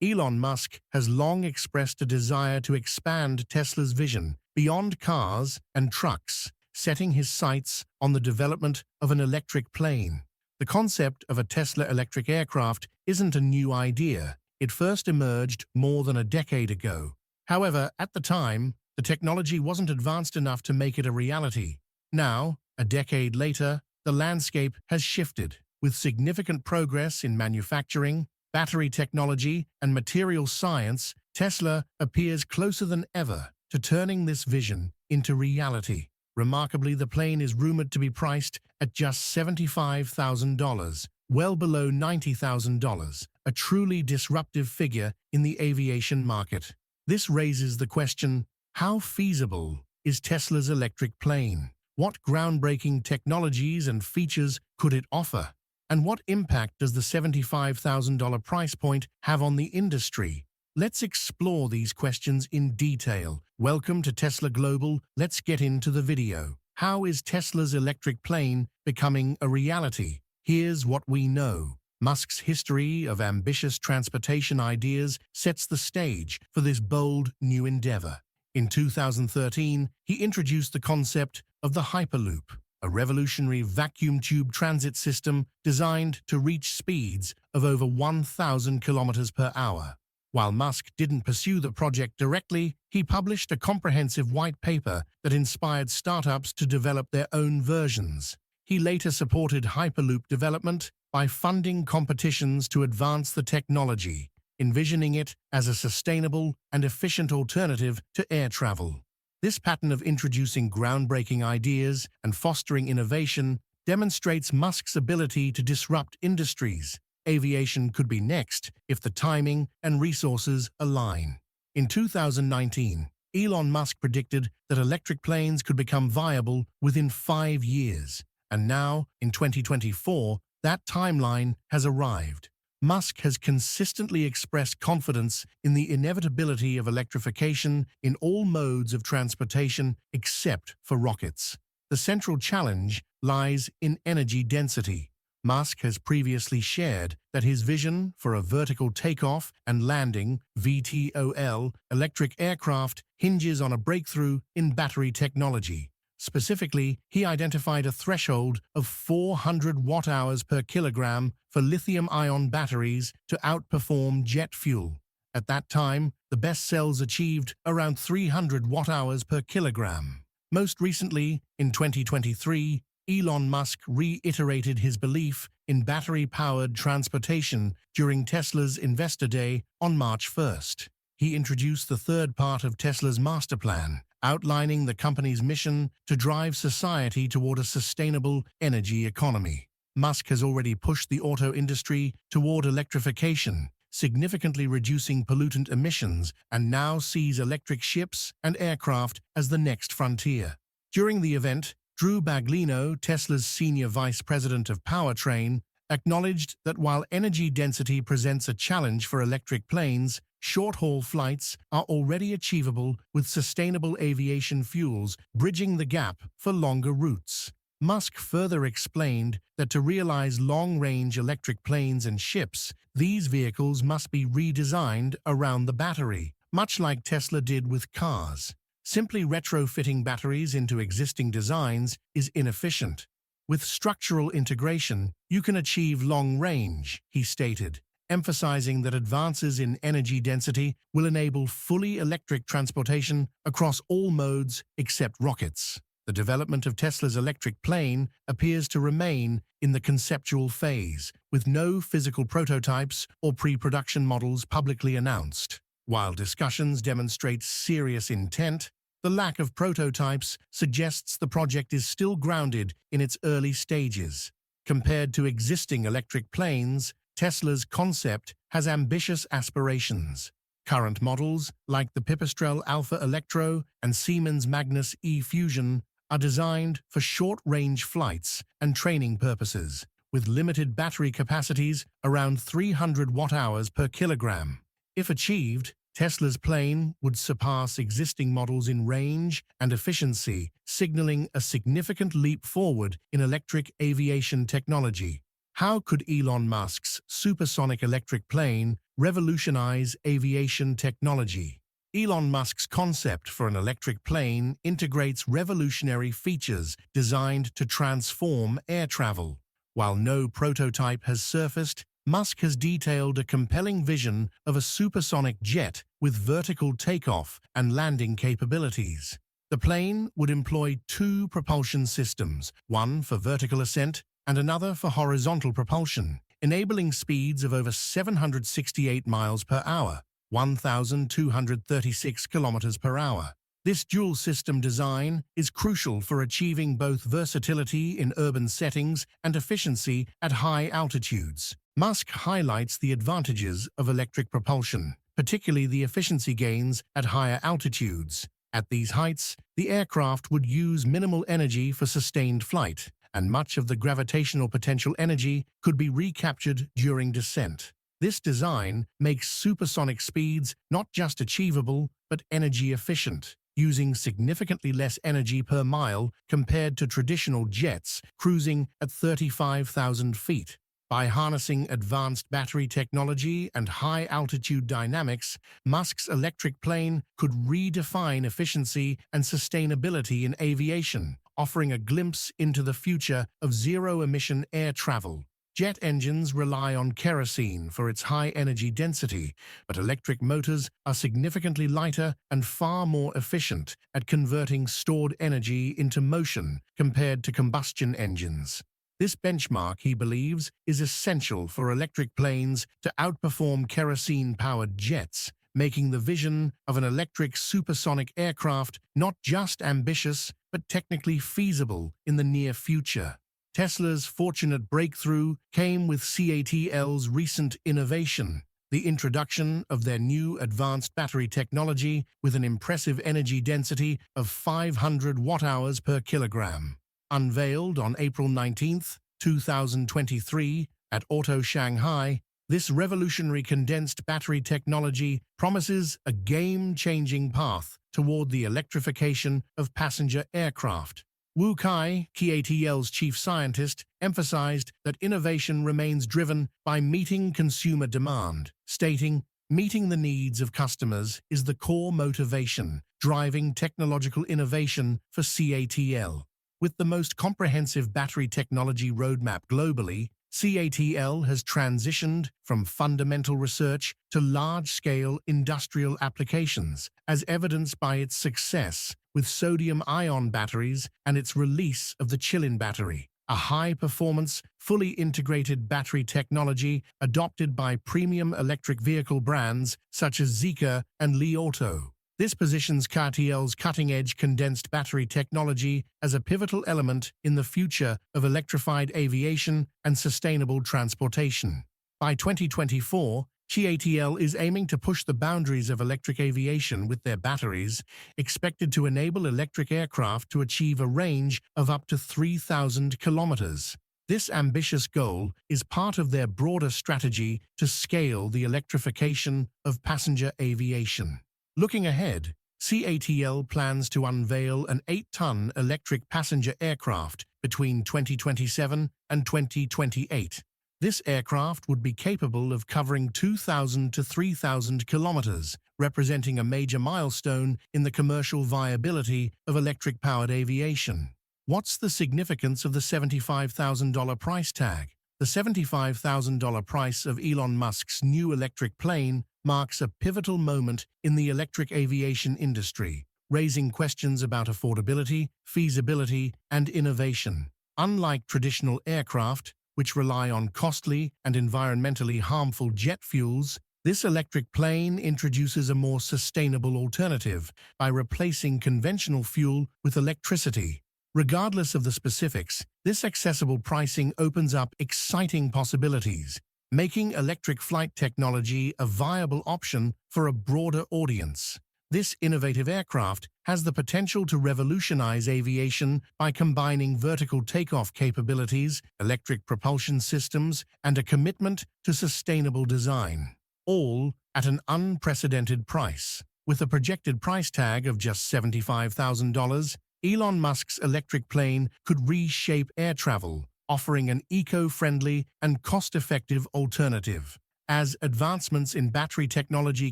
Elon Musk has long expressed a desire to expand Tesla's vision beyond cars and trucks, setting his sights on the development of an electric plane. The concept of a Tesla electric aircraft isn't a new idea. It first emerged more than a decade ago. However, at the time, the technology wasn't advanced enough to make it a reality. Now, a decade later, the landscape has shifted. With significant progress in manufacturing, battery technology, and material science, Tesla appears closer than ever to turning this vision into reality. Remarkably, the plane is rumored to be priced at just $75,000, well below $90,000, a truly disruptive figure in the aviation market. This raises the question, how feasible is Tesla's electric plane? What groundbreaking technologies and features could it offer? And what impact does the $75,000 price point have on the industry? Let's explore these questions in detail. Welcome to Tesla Global. Let's get into the video. How is Tesla's electric plane becoming a reality? Here's what we know. Musk's history of ambitious transportation ideas sets the stage for this bold new endeavor. In 2013, he introduced the concept of the Hyperloop, a revolutionary vacuum tube transit system designed to reach speeds of over 1,000 kilometers per hour. While Musk didn't pursue the project directly, he published a comprehensive white paper that inspired startups to develop their own versions. He later supported Hyperloop development by funding competitions to advance the technology, envisioning it as a sustainable and efficient alternative to air travel. This pattern of introducing groundbreaking ideas and fostering innovation demonstrates Musk's ability to disrupt industries. Aviation could be next if the timing and resources align. In 2019, Elon Musk predicted that electric planes could become viable within 5 years. And now, in 2024, that timeline has arrived. Musk has consistently expressed confidence in the inevitability of electrification in all modes of transportation except for rockets. The central challenge lies in energy density. Musk has previously shared that his vision for a vertical takeoff and landing (VTOL) electric aircraft hinges on a breakthrough in battery technology. Specifically, he identified a threshold of 400 watt-hours per kilogram for lithium-ion batteries to outperform jet fuel. At that time, the best cells achieved around 300 watt-hours per kilogram. Most recently, in 2023, Elon Musk reiterated his belief in battery-powered transportation during Tesla's Investor Day on March 1st. He introduced the third part of Tesla's master plan, outlining the company's mission to drive society toward a sustainable energy economy. Musk has already pushed the auto industry toward electrification, significantly reducing pollutant emissions, and now sees electric ships and aircraft as the next frontier. During the event, Drew Baglino, Tesla's senior vice president of powertrain, acknowledged that while energy density presents a challenge for electric planes, short-haul flights are already achievable with sustainable aviation fuels, bridging the gap for longer routes. Musk further explained that to realize long-range electric planes and ships, these vehicles must be redesigned around the battery, much like Tesla did with cars. Simply retrofitting batteries into existing designs is inefficient. With structural integration, you can achieve long range, he stated, emphasizing that advances in energy density will enable fully electric transportation across all modes except rockets. The development of Tesla's electric plane appears to remain in the conceptual phase, with no physical prototypes or pre-production models publicly announced. While discussions demonstrate serious intent, the lack of prototypes suggests the project is still grounded in its early stages. Compared to existing electric planes, Tesla's concept has ambitious aspirations. Current models, like the Pipistrel Alpha Electro and Siemens Magnus E-Fusion, are designed for short-range flights and training purposes, with limited battery capacities around 300 watt-hours per kilogram. If achieved, Tesla's plane would surpass existing models in range and efficiency, signaling a significant leap forward in electric aviation technology. How could Elon Musk's supersonic electric plane revolutionize aviation technology. Elon Musk's concept for an electric plane integrates revolutionary features designed to transform air travel. While no prototype has surfaced, Musk has detailed a compelling vision of a supersonic jet with vertical takeoff and landing capabilities. The plane would employ two propulsion systems, one for vertical ascent and another for horizontal propulsion, enabling speeds of over 768 miles per hour, 1,236 kilometers per hour. This dual system design is crucial for achieving both versatility in urban settings and efficiency at high altitudes. Musk highlights the advantages of electric propulsion, particularly the efficiency gains at higher altitudes. At these heights, the aircraft would use minimal energy for sustained flight, and much of the gravitational potential energy could be recaptured during descent. This design makes supersonic speeds not just achievable, but energy efficient, using significantly less energy per mile compared to traditional jets cruising at 35,000 feet. By harnessing advanced battery technology and high-altitude dynamics, Musk's electric plane could redefine efficiency and sustainability in aviation, offering a glimpse into the future of zero-emission air travel. Jet engines rely on kerosene for its high energy density, but electric motors are significantly lighter and far more efficient at converting stored energy into motion compared to combustion engines. This benchmark, he believes, is essential for electric planes to outperform kerosene-powered jets, making the vision of an electric supersonic aircraft not just ambitious, but technically feasible in the near future. Tesla's fortunate breakthrough came with CATL's recent innovation, the introduction of their new advanced battery technology with an impressive energy density of 500 watt-hours per kilogram. Unveiled on April 19, 2023, at Auto Shanghai, this revolutionary condensed battery technology promises a game-changing path toward the electrification of passenger aircraft. Wu Kai, CATL's chief scientist, emphasized that innovation remains driven by meeting consumer demand, stating, "Meeting the needs of customers is the core motivation driving technological innovation for CATL." With the most comprehensive battery technology roadmap globally, CATL has transitioned from fundamental research to large-scale industrial applications, as evidenced by its success with sodium-ion batteries and its release of the Chill-in battery, a high-performance, fully integrated battery technology adopted by premium electric vehicle brands such as Zeekr and Li Auto. This positions CATL's cutting-edge condensed battery technology as a pivotal element in the future of electrified aviation and sustainable transportation. By 2024, CATL is aiming to push the boundaries of electric aviation with their batteries, expected to enable electric aircraft to achieve a range of up to 3,000 kilometers. This ambitious goal is part of their broader strategy to scale the electrification of passenger aviation. Looking ahead, CATL plans to unveil an 8-ton electric passenger aircraft between 2027 and 2028. This aircraft would be capable of covering 2,000 to 3,000 kilometers, representing a major milestone in the commercial viability of electric-powered aviation. What's the significance of the $75,000 price tag? The $75,000 price of Elon Musk's new electric plane marks a pivotal moment in the electric aviation industry, raising questions about affordability, feasibility, and innovation. Unlike traditional aircraft, which rely on costly and environmentally harmful jet fuels, this electric plane introduces a more sustainable alternative by replacing conventional fuel with electricity. Regardless of the specifics, this accessible pricing opens up exciting possibilities, making electric flight technology a viable option for a broader audience. This innovative aircraft has the potential to revolutionize aviation by combining vertical takeoff capabilities, electric propulsion systems, and a commitment to sustainable design, all at an unprecedented price. With a projected price tag of just $75,000, Elon Musk's electric plane could reshape air travel, offering an eco-friendly and cost-effective alternative. As advancements in battery technology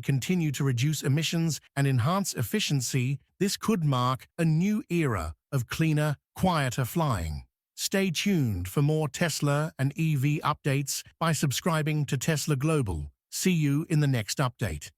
continue to reduce emissions and enhance efficiency, this could mark a new era of cleaner, quieter flying. Stay tuned for more Tesla and EV updates by subscribing to Tesla Global. See you in the next update.